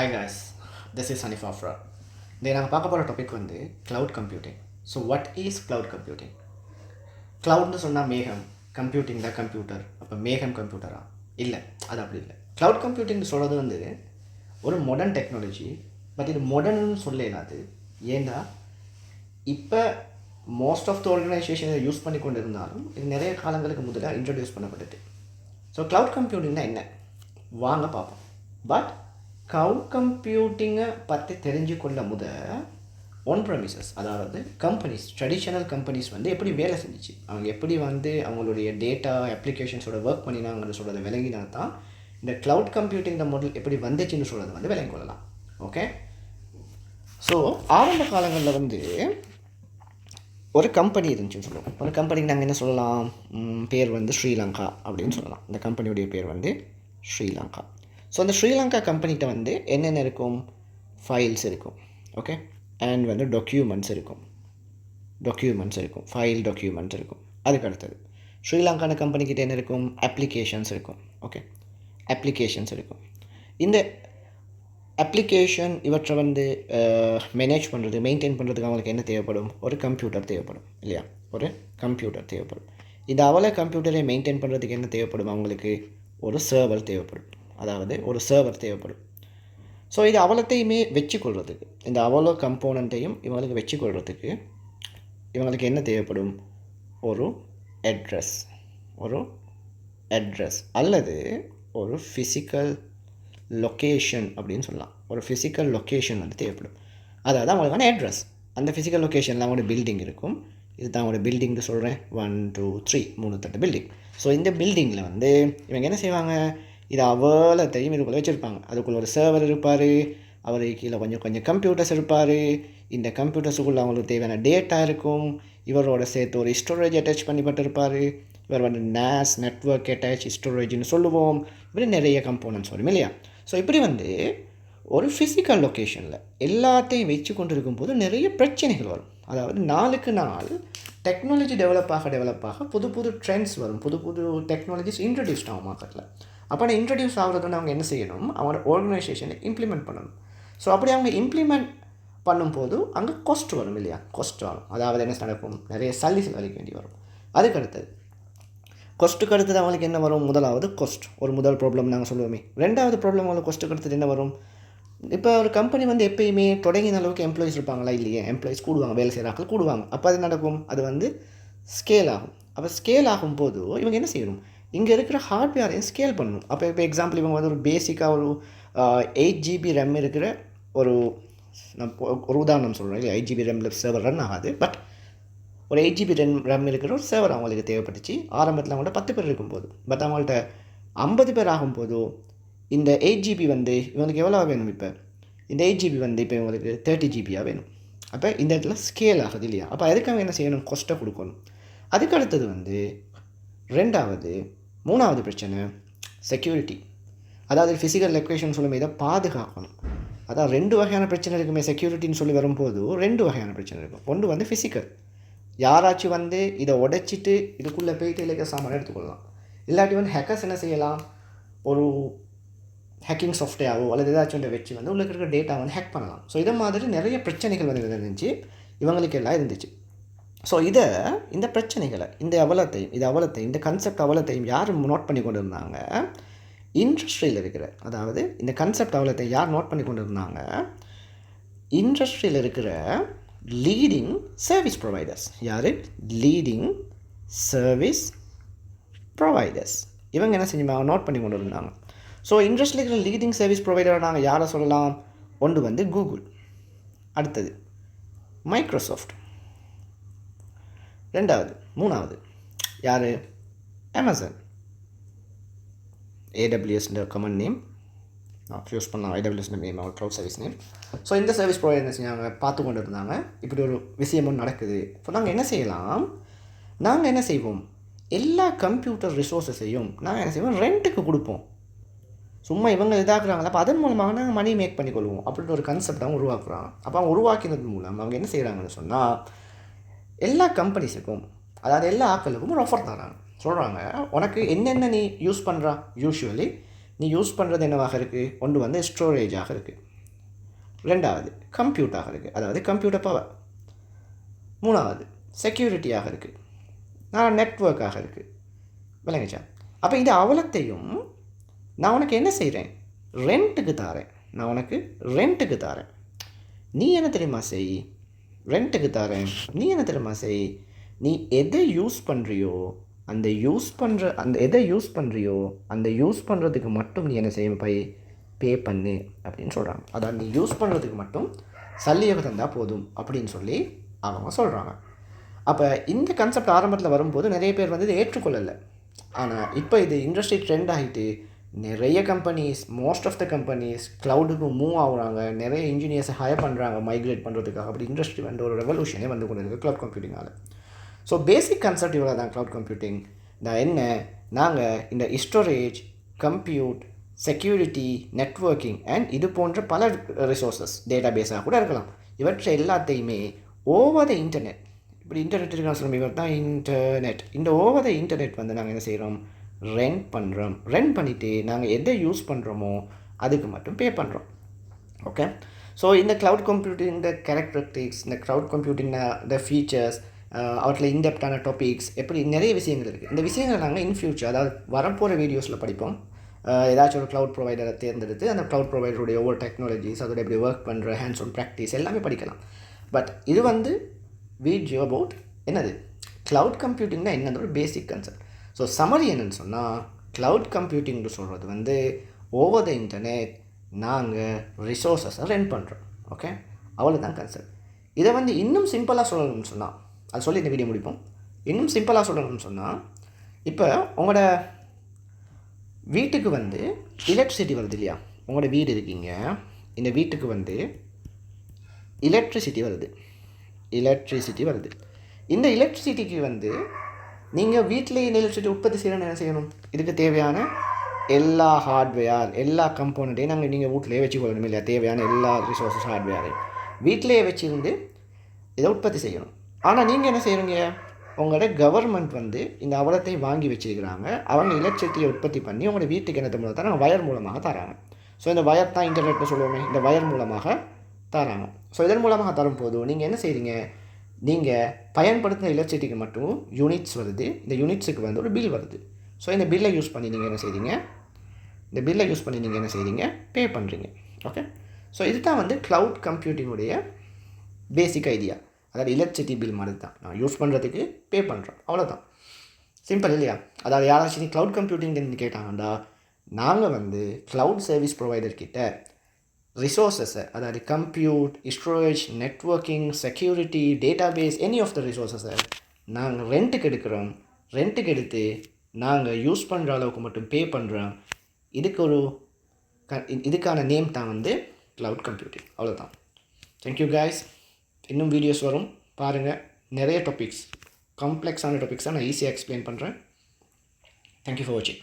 Hi guys, this is Hanif Afra. Then நாங்கள் பார்க்க போகிற டாபிக் வந்து cloud computing. So what is cloud computing? க்ளவுட்னு சொன்னால் மேகம், கம்ப்யூட்டிங் தான் கம்ப்யூட்டர். அப்போ மேகம் கம்ப்யூட்டரா? இல்லை, அது அப்படி இல்லை. க்ளவுட் கம்ப்யூட்டிங் சொல்கிறது வந்து ஒரு மாடர்ன் டெக்னாலஜி. பட் இது மாடர்ன்னு சொல்ல இல்லாது. ஏன்னா இப்போ மோஸ்ட் ஆஃப் த ஆர்கனைசேஷன் இதை யூஸ் பண்ணி கொண்டு இருந்தாலும் இது நிறைய காலங்களுக்கு முதல்ல இன்ட்ரடியூஸ் பண்ணப்பட்டது. ஸோ க்ளவுட் கம்ப்யூட்டிங்னா என்ன? வாங்க பார்ப்போம். பட் க்ளவுட் கம்ப்யூட்டிங்கை பற்றி தெரிஞ்சு கொள்ள ஒன் ப்ரமிசஸ், அதாவது கம்பெனிஸ், ட்ரெடிஷ்னல் கம்பெனிஸ் வந்து எப்படி வேலை செஞ்சிச்சு, அவங்க எப்படி வந்து அவங்களுடைய டேட்டா அப்ளிகேஷன்ஸோட ஒர்க் பண்ணினாங்கன்னு சொல்கிறத விளங்கினா தான் இந்த க்ளவுட் கம்ப்யூட்டிங் மாடல் எப்படி வந்துச்சுன்னு சொல்கிறத வந்து விளங்கி கொள்ளலாம். ஓகே, ஸோ ஆரம்ப காலங்களில் வந்து ஒரு கம்பெனி இருந்துச்சுன்னு சொல்லுவோம். ஒரு கம்பெனிக்கு நாங்கள் என்ன சொல்லலாம், பேர் வந்து ஸ்ரீலங்கா அப்படின்னு சொல்லலாம். இந்த கம்பெனியுடைய பேர் வந்து ஸ்ரீலங்கா. ஸோ அந்த ஸ்ரீலங்கா கம்பெனிகிட்ட வந்து என்னென்ன இருக்கும்? ஃபைல்ஸ் இருக்கும். ஓகே, அண்ட் வந்து டாக்குமெண்ட்ஸ் இருக்கும். ஃபைல் டாக்குமெண்ட்ஸ் இருக்கும். அதுக்கு அடுத்தது ஸ்ரீலங்கான கம்பெனிக்கிட்ட என்ன இருக்கும்? அப்ளிகேஷன்ஸ் இருக்கும். ஓகே, அப்ளிகேஷன்ஸ் இருக்கும். இந்த அப்ளிகேஷன் இவற்றை வந்து மேனேஜ் பண்ணுறது, மெயின்டைன் பண்ணுறதுக்கு அவங்களுக்கு என்ன தேவைப்படும்? ஒரு கம்ப்யூட்டர் தேவைப்படும் இல்லையா? ஒரு கம்ப்யூட்டர் தேவைப்படும். இந்த கம்ப்யூட்டரை மெயின்டைன் பண்ணுறதுக்கு என்ன தேவைப்படும்? அவங்களுக்கு ஒரு சர்வர் தேவைப்படும். ஸோ இது அவலத்தையுமே வச்சுக்கொள்கிறதுக்கு, இந்த அவலோ கம்போனண்ட்டையும் இவங்களுக்கு வச்சுக்கொள்கிறதுக்கு இவங்களுக்கு என்ன தேவைப்படும்? ஒரு அட்ரஸ் அல்லது ஒரு ஃபிசிக்கல் லொக்கேஷன் அப்படின்னு சொல்லலாம். ஒரு ஃபிசிக்கல் லொக்கேஷன் வந்து தேவைப்படும். அதாவது அவங்களுக்கான அட்ரஸ். அந்த ஃபிசிக்கல் லொக்கேஷனில் அவங்களோட பில்டிங் இருக்கும். இது தான் அவங்களோட பில்டிங்னு சொல்கிறேன். 1 2 3 3 தட்டு பில்டிங். ஸோ இந்த பில்டிங்கில் வந்து இவங்க என்ன செய்வாங்க? இது அவலத்தையும் இதுக்குள்ளே வச்சுருப்பாங்க. அதுக்குள்ளே ஒரு சர்வர் இருப்பார், அவருக்கு கீழே கொஞ்சம் கம்ப்யூட்டர்ஸ் இருப்பார். இந்த கம்ப்யூட்டர்ஸுக்குள்ளே அவங்களுக்கு தேவையான டேட்டா இருக்கும். இவரோட சேர்த்து ஒரு ஸ்டோரேஜ் அட்டாச் பண்ணிப்பட்டிருப்பார். இவர் வந்து நேஸ் நெட்வொர்க் அட்டாச் ஸ்டோரேஜ்னு சொல்லுவோம். இப்படி நிறைய கம்போனன்ட்ஸ் வரும் இல்லையா? ஸோ இப்படி வந்து ஒரு ஃபிசிக்கல் லொக்கேஷனில் எல்லாத்தையும் வச்சு கொண்டு இருக்கும்போது நிறைய பிரச்சனைகள் வரும். அதாவது நாளுக்கு நாள் டெக்னாலஜி டெவலப் ஆக புது ட்ரெண்ட்ஸ் வரும். புது டெக்னாலஜிஸ் இன்ட்ரடியூஸ்ட் ஆகும் மார்க்கெட்டில். அப்போ நான் இன்ட்ரடியூஸ் ஆகிறதுன்னு அவங்க என்ன செய்யணும்? அவங்களோட ஆர்கனைசேஷனை இம்ப்ளிமெண்ட் பண்ணணும். ஸோ அப்படி அவங்க இம்ப்ளிமெண்ட் பண்ணும்போது அங்கே காஸ்ட் வரும் இல்லையா? காஸ்ட் வரும். அதாவது என்ன நடக்கும்? நிறைய சல்லி செலவழிக்க வேண்டி வரும். அதுக்கு அடுத்தது கொஸ்ட்டுக்கு அடுத்தது அவங்களுக்கு என்ன வரும்? முதலாவது கொஸ்ட், ஒரு முதல் ப்ராப்ளம் நாங்கள் சொல்லுவோமே. ரெண்டாவது ப்ராப்ளம் அவங்களுக்கு கொஸ்ட்டுக்கு அடுத்தது என்ன வரும்? இப்போ ஒரு கம்பெனி வந்து எப்பயுமே தொடங்கின அளவுக்கு எம்ப்ளாயிஸ் இருப்பாங்களா? இல்லையே, எம்ப்ளாயிஸ் கூடுவாங்க, வேலை செய்கிறார்கள் கூடுவாங்க. அப்போ அது நடக்கும், அது வந்து ஸ்கேல் ஆகும். அப்போ ஸ்கேல் ஆகும்போது இவங்க என்ன செய்யணும்? இங்கே இருக்கிற ஹார்ட்வேரையும் ஸ்கேல் பண்ணணும். இப்போ எக்ஸாம்பிள் இவங்க வந்து ஒரு பேசிக்காக ஒரு 8 GB RAM இருக்கிற ஒரு உதாரணம் சொல்கிறேன் இல்லை. 8 GB RAM சர்வர் ரன் ஆகாது. பட் ஒரு 8 GB RAM இருக்கிற ஒரு சர்வர் அவங்களுக்கு தேவைப்பட்டுச்சு. ஆரம்பத்தில் அவங்கள்ட்ட 10 பேர் இருக்கும்போது. பட் அவங்கள்ட்ட 50 பேர் ஆகும்போது இந்த 8 GB வந்து இவங்களுக்கு எவ்வளோ வேணும்? இப்போ இந்த 8 GB வந்து இப்போ இவங்களுக்கு 30 GB வேணும். அப்போ இந்த இடத்துல ஸ்கேல் ஆகுது இல்லையா? அப்போ அதுக்காக என்ன செய்யணும்? கொஸ்ட்டை கொடுக்கணும். அதுக்கு அடுத்தது வந்து மூணாவது பிரச்சனை செக்யூரிட்டி. அதாவது ஃபிசிக்கல் லொக்கேஷன் சொல்லும்போது இதை பாதுகாக்கணும். அதாவது 2 வகையான பிரச்சனை இருக்குமே. செக்யூரிட்டின்னு சொல்லி வரும்போது 2 வகையான பிரச்சனை இருக்கும். ஒன்று வந்து ஃபிசிக்கல், யாராச்சும் வந்து இதை உடைச்சிட்டு இதுக்குள்ளே போயிட்டு இலக்க சாமான் எடுத்துக்கொள்ளலாம். இல்லாட்டி வந்து ஹேக்கர்ஸ் என்ன செய்யலாம்? ஒரு ஹேக்கிங் சாஃப்ட்வேரோ அல்லது ஏதாச்சும் வச்சு வந்து உள்ள இருக்கிற டேட்டா வந்து ஹேக் பண்ணலாம். ஸோ இதை மாதிரி நிறைய பிரச்சனைகள் வந்து இருந்துச்சு, இவங்களுக்கு எல்லாம் இருந்துச்சு. ஸோ இந்த பிரச்சனைகளை, இந்த அவலத்தை இந்த கன்செப்ட் அவலத்தையும் யார் நோட் பண்ணி கொண்டு இருந்தாங்க? இண்டஸ்ட்ரியில் இருக்கிற, அதாவது இந்த கன்செப்ட் அவலத்தை யார் நோட் பண்ணி கொண்டு இருந்தாங்க? இண்டஸ்ட்ரியில் இருக்கிற லீடிங் சர்வீஸ் ப்ரொவைடர்ஸ். யார்? Leading service providers. இவங்க என்ன செஞ்சுருந்தாங்க? நோட் பண்ணி கொண்டு இருந்தாங்க. ஸோ இண்டஸ்ட்ரியில் இருக்கிற லீடிங் சர்வீஸ் ப்ரொவைடரை நாங்கள் யாரை சொல்லலாம்? ஒன்று வந்து கூகுள், அடுத்தது மைக்ரோசாஃப்ட், மூணாவது யார்? அமேசான். ஏடபிள்யூஎஸ்ன்ற கமன் நேம் யூஸ் பண்ணலாம். AWS நேம் அவர் க்ளவுட் சர்வீஸ் நேம். ஸோ இந்த சர்வீஸ் ப்ரொவைடர் என்ன செஞ்சாங்க? பார்த்து கொண்டு இருந்தாங்க. இப்படி ஒரு விஷயமும் நடக்குது. ஸோ நாங்கள் என்ன செய்யலாம்? நாங்கள் என்ன செய்வோம்? எல்லா கம்ப்யூட்டர் ரிசோர்ஸஸையும் நாங்கள் என்ன செய்வோம்? ரெண்ட்டுக்கு கொடுப்போம். சும்மா இவங்க இதாக்குறாங்களா? அப்போ அதன் மூலமாக நாங்கள் மணி மேக் பண்ணிக்கொள்வோம் அப்படின்ற ஒரு கன்செப்ட் அவங்க உருவாக்குறாங்க. அப்போ அவங்க உருவாக்கினது மூலம் அவங்க என்ன செய்கிறாங்கன்னு சொன்னால், எல்லா கம்பெனிஸுக்கும், அதாவது எல்லா ஆக்களுக்கும் ஒரு ஆஃபர் தராங்க. சொல்கிறாங்க, உனக்கு என்னென்ன நீ யூஸ் பண்ணுறா? யூஸ்வலி நீ யூஸ் பண்ணுறது என்னவாக இருக்குது? ஒன்று வந்து ஸ்டோரேஜாக இருக்குது. ரெண்டாவது கம்ப்யூட்டாக இருக்குது, அதாவது கம்ப்யூட்டர் பவர். மூணாவது செக்யூரிட்டியாக இருக்குது, நெட்வொர்க்காக இருக்குது. விளங்குச்சா? அப்போ இது அவ்வளத்தையும் நான் உனக்கு என்ன செய்கிறேன், ரெண்ட்டுக்கு தாரேன். நான் உனக்கு ரெண்ட்டுக்கு தாரேன். நீ என்ன தெரியுமா செய், ரெண்ட்டுக்கு தாரேன். நீ என்ன தெரியுமா செய், நீ எதை யூஸ் பண்ணுறியோ அந்த எதை யூஸ் பண்ணுறியோ அந்த யூஸ் பண்ணுறதுக்கு மட்டும் நீ என்ன செய்ய பே பண்ணு அப்படின்னு சொல்கிறாங்க. அதாவது நீ யூஸ் பண்ணுறதுக்கு மட்டும் சல்லியாக தந்தால் போதும் அப்படின்னு சொல்லி அவங்க சொல்கிறாங்க. அப்போ இந்த கான்செப்ட் ஆரம்பத்தில் வரும்போது நிறைய பேர் வந்து இதை ஏற்றுக்கொள்ளலை. ஆனால் இப்போ இது இண்டஸ்ட்ரி ட்ரெண்ட் ஆகிட்டு நிறைய companies, most of the companies க்ளவுடுக்கு மூவ் ஆகுறாங்க. நிறைய இன்ஜினியர்ஸை ஹையர் பண்ணுறாங்க மைக்ரேட் பண்ணுறதுக்காக. அப்படி இண்டஸ்ட்ரி வந்து ஒரு ரெவல்யூஷனே வந்து கொண்டு இருக்குது க்ளவுட் கம்ப்யூட்டிங்கால். ஸோ பேசிக் கான்செப்ட் இவ்வளோ தான் க்ளவுட் கம்ப்யூட்டிங். என்ன, நாங்கள் இந்த storage, compute, security, networking and இது போன்ற பல ரிசோர்ஸஸ், டேட்டா பேஸாக கூட இருக்கலாம், இவற்றை எல்லாத்தையுமே ஓவர் த இன்டர்நெட், இப்படி இன்டர்நெட் இருக்கான்னு சொல்லும், இவர் தான் இன்டர்நெட். இந்த ஓவர் த இன்டர்நெட் வந்து நாங்கள் என்ன செய்கிறோம், ரெண்ட் பண்ணுறோம். ரெண்ட் பண்ணிவிட்டு நாங்கள் எதை யூஸ் பண்ணுறோமோ அதுக்கு மட்டும் பே பண்ணுறோம். ஓகே. ஸோ இந்த க்ளவுட் கம்ப்யூட்டிங், இந்த கேரக்டரிஸ்டிக்ஸ், இந்த க்ளவுட் கம்ப்யூட்டிங், இந்த ஃபீச்சர்ஸ், அவற்றில் இன்டெப்டான டாபிக்ஸ், எப்படி நிறைய விஷயங்கள் இருக்குது. இந்த விஷயங்களை நாங்கள் இன் ஃபியூச்சர், அதாவது வரப்போகிற வீடியோஸில் படிப்போம். ஏதாச்சும் ஒரு க்ளவுட் ப்ரொவைடரை தேர்ந்தெடுத்து அந்த க்ளவுட் ப்ரொவைடருடைய ஒவ்வொரு டெக்னாலஜிஸ், அதோட எப்படி ஒர்க் பண்ணுற ஹேண்ட்ஸ் ஆன் ப்ராக்டிஸ் எல்லாமே படிக்கலாம். பட் இது வந்து வீடியோ அபவுட் என்னது, க்ளவுட் கம்ப்யூட்டிங்னா என்னது ஒரு பேசிக் கான்செப்ட். ஸோ சம்மரி என்னென்னு சொன்னால், க்ளவுட் கம்ப்யூட்டிங்னு சொல்கிறது வந்து ஓவர் த இன்டர்நெட் நாங்கள் ரிசோர்ஸஸை ரெண்ட் பண்ணுறோம். ஓகே, அவ்வளோதான் கான்செப்ட். இதை வந்து இன்னும் சிம்பிளாக சொல்லணும்னு சொன்னால், அது சொல்லி இந்த வீடியோ முடிப்போம். இன்னும் சிம்பிளாக சொல்லணும்னு சொன்னால், இப்போ உங்களோட வீட்டுக்கு வந்து எலக்ட்ரிசிட்டி வருது இல்லையா, உங்களோட வீடு இருக்கீங்க, இந்த வீட்டுக்கு வந்து எலக்ட்ரிசிட்டி வருது. இந்த எலக்ட்ரிசிட்டிக்கு வந்து நீங்கள் வீட்டிலேயே இந்த எலக்ட்ரிசிட்டி உற்பத்தி செய்யணும்னு என்ன செய்யணும், இதுக்கு தேவையான எல்லா ஹார்ட்வேர், எல்லா கம்போனண்ட்டையும் நீங்கள் வீட்டிலேயே வச்சுக்கொள்ளணும் இல்லையா. தேவையான எல்லா ரிசோர்ஸஸ், ஹார்ட்வேரையும் வீட்டிலேயே வச்சுருந்து இதை உற்பத்தி செய்யணும். ஆனால் நீங்கள் என்ன செய்கிறீங்க, உங்களோட கவர்மெண்ட் வந்து இந்த அவலத்தையும் வாங்கி வச்சுருக்கிறாங்க. அவங்க எலக்ட்ரிசிட்டியை உற்பத்தி பண்ணி உங்களோட வீட்டுக்கு என்ன மூலம் தராங்க, வயர் மூலமாக தராங்க. ஸோ இந்த வயர் தான் இன்டர்நெட்னு சொல்லுவோமே, இந்த வயர் மூலமாக தராங்க. ஸோ இதன் மூலமாக தரும்போது நீங்கள் என்ன செய்கிறீங்க, நீங்கள் பயன்படுத்தின எலக்ட்ரிசிட்டிக்கு மட்டும் யூனிட்ஸ் வருது. இந்த யூனிட்ஸுக்கு வந்து ஒரு பில் வருது. ஸோ இந்த பில்லை யூஸ் பண்ணி நீங்கள் என்ன செய்கிறீங்க, பே பண்ணுறீங்க. ஓகே. ஸோ இதுதான் வந்து க்ளவுட் கம்ப்யூட்டிங்குடைய பேசிக் ஐடியா. அதாவது எலக்ட்ரிசிட்டி பில் மாதிரி தான், நான் யூஸ் பண்ணுறதுக்கு பே பண்ணுறோம், அவ்வளோதான். சிம்பிள் இல்லையா. அதாவது யாராச்சும் க்ளவுட் கம்ப்யூட்டிங்னு கேட்டாங்கண்டா, நாங்கள் வந்து க்ளவுட் சர்வீஸ் ப்ரொவைடர்கிட்ட ரிசோர்ஸஸை, அதாவது compute, storage, networking, security, database, any of the ரிசோர்ஸஸை நாங்கள் ரெண்ட்டுக்கு எடுக்கிறோம். ரெண்ட்டுக்கு எடுத்து நாங்கள் யூஸ் பண்ணுற அளவுக்கு மட்டும் பே பண்ணுறோம். இதுக்கான நேம் தான் வந்து க்ளவுட் கம்ப்யூட்டிங், அவ்வளோதான். Thank you guys. இன்னும் வீடியோஸ் வரும் பாருங்கள். நிறைய டாபிக்ஸ், காம்ப்ளெக்ஸான டாபிக்ஸாக நான் ஈஸியாக எக்ஸ்பிளைன் பண்ணுறேன். தேங்க்யூ ஃபார் வாட்சிங்.